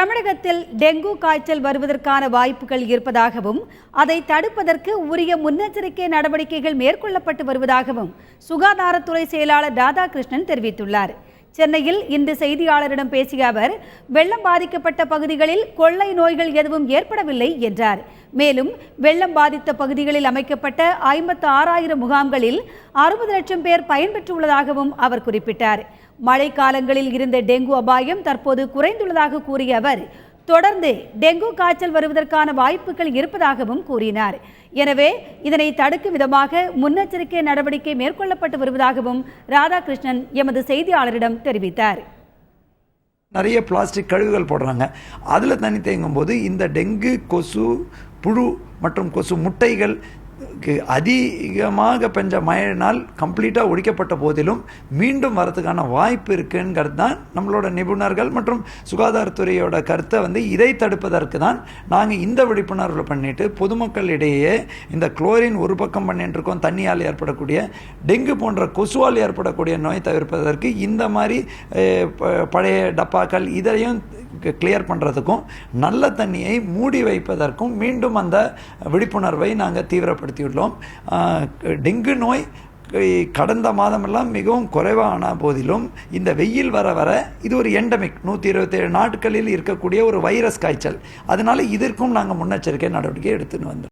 தமிழகத்தில் டெங்கு காய்ச்சல் வருவதற்கான வாய்ப்புகள் இருப்பதாகவும் அதை தடுப்பதற்கு உரிய முன்னெச்சரிக்கை நடவடிக்கைகள் மேற்கொள்ளப்பட்டு வருவதாகவும் சுகாதாரத்துறை செயலாளர் ராதாகிருஷ்ணன் தெரிவித்துள்ளார். சென்னையில் இன்று செய்தியாளரிடம் பேசிய அவர், வெள்ளம் பாதிக்கப்பட்ட பகுதிகளில் கொள்ளை நோய்கள் எதுவும் ஏற்படவில்லை என்றார். மேலும் வெள்ளம் பாதித்த பகுதிகளில் அமைக்கப்பட்ட 56,000 முகாம்களில் 60 லட்சம் பேர் பயன்பெற்றுள்ளதாகவும் அவர் குறிப்பிட்டார். மழை காலங்களில் இருந்த டெங்கு அபாயம் தற்போது குறைந்துள்ளதாக கூறிய அவர், தொடர்ந்து டெங்கு காய்ச்சல் வருவதற்கான வாய்ப்புகள் இருப்பதாகவும் கூறினார். எனவே இதனை தடுக்கும் விதமாக முன்னெச்சரிக்கை நடவடிக்கை மேற்கொள்ளப்பட்டு வருவதாகவும் ராதாகிருஷ்ணன் எமது செய்தியாளரிடம் தெரிவித்தார். நிறைய பிளாஸ்டிக் கழிவுகள் போடுறாங்க. அதில் தண்ணி தேங்கும் போது இந்த டெங்கு, கொசு புழு மற்றும் கொசு முட்டைகள் அதிகமாக பெஞ்ச மழையினால் கம்ப்ளீட்டாக ஒழிக்கப்பட்ட போதிலும் மீண்டும் வரதுக்கான வாய்ப்பு இருக்குங்கிறது தான் நம்மளோட நிபுணர்கள் மற்றும் சுகாதாரத்துறையோட கருத்தை இதை தடுப்பதற்கு தான் நாங்கள் இந்த விழிப்புணர்வு பண்ணிட்டு பொதுமக்களிடையே இந்த குளோரின் ஒரு பக்கம் பண்ணிட்டு இருக்கோம். தண்ணியால் ஏற்படக்கூடிய டெங்கு போன்ற கொசுவால் ஏற்படக்கூடிய நோய் தவிர்ப்பதற்கு இந்த மாதிரி பழைய டப்பாக்கள் இதையும் கிளியர் பண்ணுறதுக்கும் நல்ல தண்ணியை மூடி வைப்பதற்கும் மீண்டும் அந்த விழிப்புணர்வை நாங்கள் தீவிரப்படுத்தியுள்ளோம். டெங்கு நோய் கடந்த மாதமெல்லாம் மிகவும் குறைவான போதிலும் இந்த வெயில் வர வர இது ஒரு எண்டமிக் 127 நாட்களில் இருக்கக்கூடிய ஒரு வைரஸ் காய்ச்சல். அதனால இதற்கும் நாங்கள் முன்னெச்சரிக்கை நடவடிக்கை எடுத்துன்னு வந்தோம்.